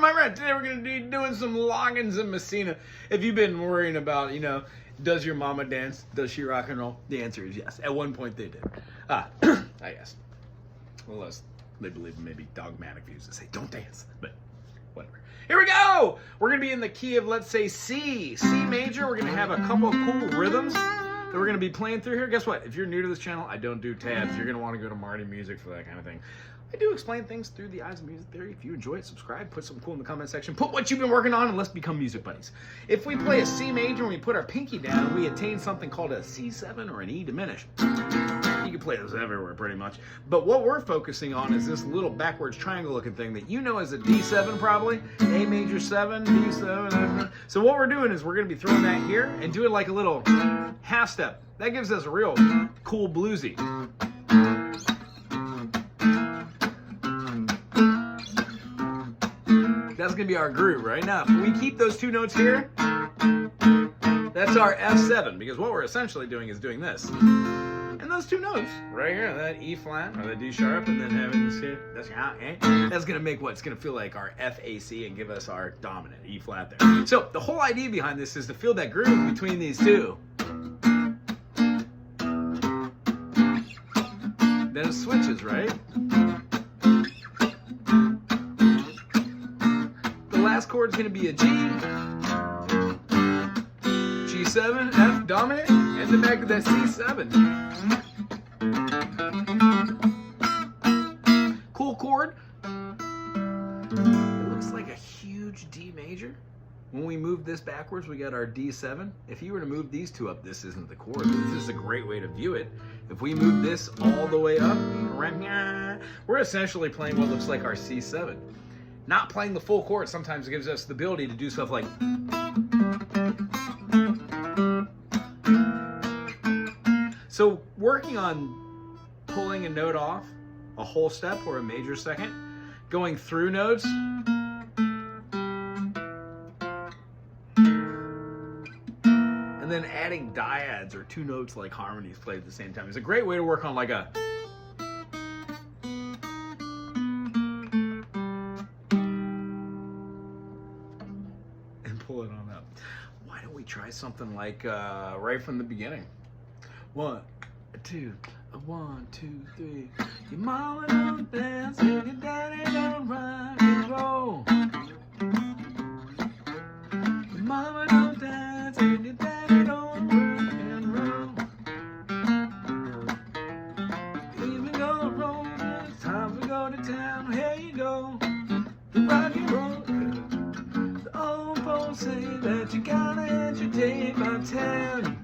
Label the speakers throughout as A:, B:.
A: my friend. Today we're going to be doing some Loggins in Messina. If you've been worrying about, does your mama dance? Does she rock and roll? The answer is yes. At one point they did. I guess. Unless they believe in maybe dogmatic views that say don't dance. But whatever. Here we go! We're going to be in the key of, let's say, C. C major. We're going to have a couple of cool rhythms that we're going to be playing through here. Guess what? If you're new to this channel, I don't do tabs. You're going to want to go to Marty Music for that kind of thing. I do explain things through the eyes of music theory. If you enjoy it, subscribe, put something cool in the comment section, put what you've been working on, and let's become music buddies. If we play a C major and we put our pinky down, we attain something called a C7 or an E diminished. You can play those everywhere pretty much. But what we're focusing on is this little backwards triangle looking thing that you know as a D7 probably. A major 7, D7. So what we're doing is we're going to be throwing that here and doing like a little half step. That gives us a real cool bluesy. That's going to be our groove right now. If we keep those two notes here, that's our F7, because what we're essentially doing is doing this. And those two notes right here, that E flat or the D sharp, and then having this here, that's going to make what's going to feel like our FAC and give us our dominant E flat there. So the whole idea behind this is to feel that groove between these two. Then it switches, right? Last chord is going to be a G, G7, F dominant, and then back to that C7. Cool chord. It looks like a huge D major. When we move this backwards, we got our D7. If you were to move these two up, this isn't the chord. This is a great way to view it. If we move this all the way up, we're essentially playing what looks like our C7. Not playing the full chord sometimes gives us the ability to do stuff like. So working on pulling a note off, a whole step or a major second, going through notes, and then adding dyads or two notes like harmonies played at the same time is a great way to work on like a. Pull it on up. Why don't we try something like right from the beginning? 1, 2, 1, 2, 3. Your mama don't dance and your daddy don't rock and roll. Your mama don't dance and your daddy don't rock and roll. Even go roll, it's time to go to town. Here you go, rock and roll. Say that you gotta entertain by 10.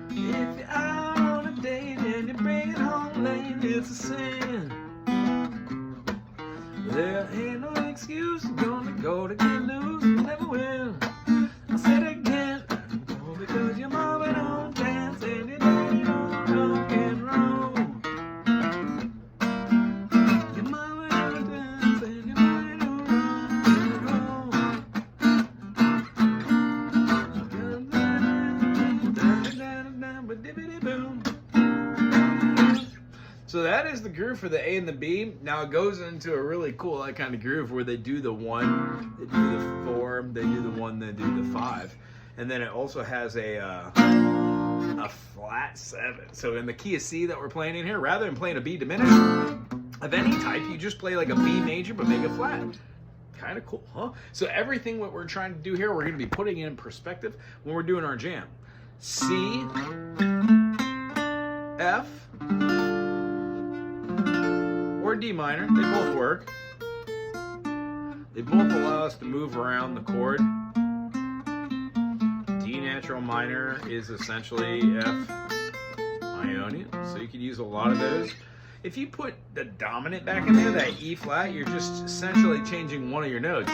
A: If you're out on a date and you bring it home late, it's a sin. There ain't no excuse, I'm gonna go to get loose, never will. I said it again, because your mama don't dance and your daddy don't rock and roll. Your mama don't dance and your daddy don't rock and roll. So that is the groove for the A and the B. Now it goes into a really cool kind of groove where they do the 1, they do the 4, they do the 1, they do the 5. And then it also has a flat 7. So in the key of C that we're playing in here, rather than playing a B diminished of any type, you just play like a B major but make it flat. Kind of cool, huh? So everything what we're trying to do here, we're going to be putting in perspective when we're doing our jam. C, F, or D minor, they both work. They both allow us to move around the chord. D natural minor is essentially F Ionian, so you could use a lot of those. If you put the dominant back in there, that E flat, you're just essentially changing one of your notes.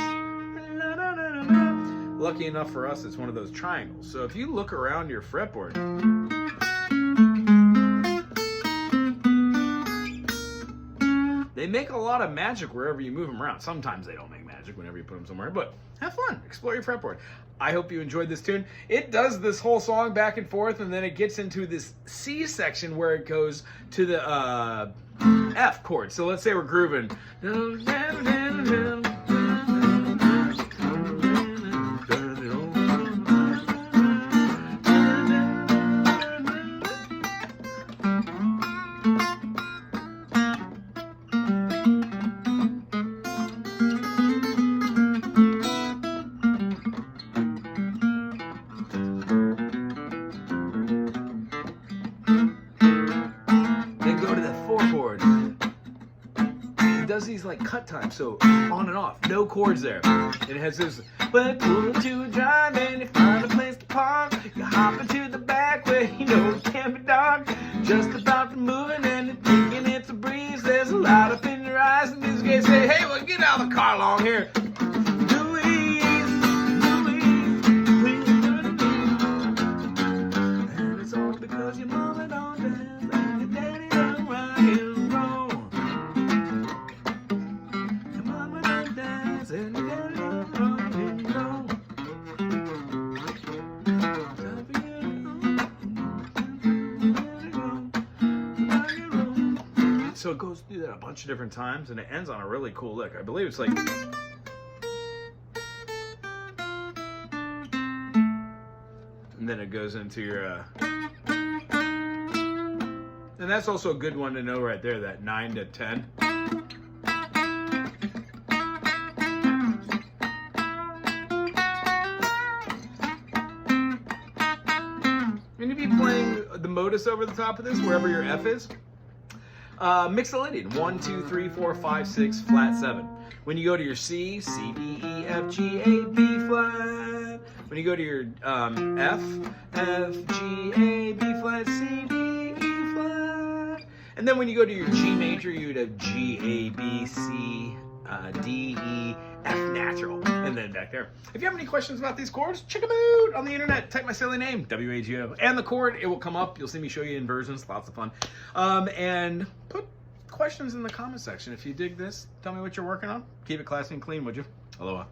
A: Lucky enough for us, it's one of those triangles. So if you look around your fretboard, they make a lot of magic wherever you move them around. Sometimes they don't make magic whenever you put them somewhere, but have fun, explore your fretboard. I hope you enjoyed this tune. It does this whole song back and forth, and then it gets into this C section where it goes to the F chord. So let's say we're grooving. Does these like cut times, so on and off, no chords there. And it has this, but pull to a drive and you find a place to park. You hop into the back where you know it can't be dark. Just about to moving and you're thinking it's a breeze. There's a light up in your eyes and these guys say, hey, well, get out of the car along here. Louise, please do it again. And it's all because your mama don't dance and your daddy don't rock and roll. So it goes through that a bunch of different times, and it ends on a really cool lick. I believe it's like, and then it goes into your, and that's also a good one to know right there, that 9 to 10. And if you're playing the modus over the top of this, wherever your F is, Mixolydian, 1, 2, 3, 4, 5, 6, flat 7. When you go to your C, C, D, E, F, G, A, B flat. When you go to your F, F, G, A, B flat, C, D, E flat. And then when you go to your G major, you'd have G, A, B, C, D, E, F natural, and then back there. If you have any questions about these chords, check them out on the internet. Type my silly name, WAGO, and the chord. It will come up. You'll see me show you inversions. Lots of fun. And put questions in the comment section. If you dig this, tell me what you're working on. Keep it classy and clean, would you? Aloha.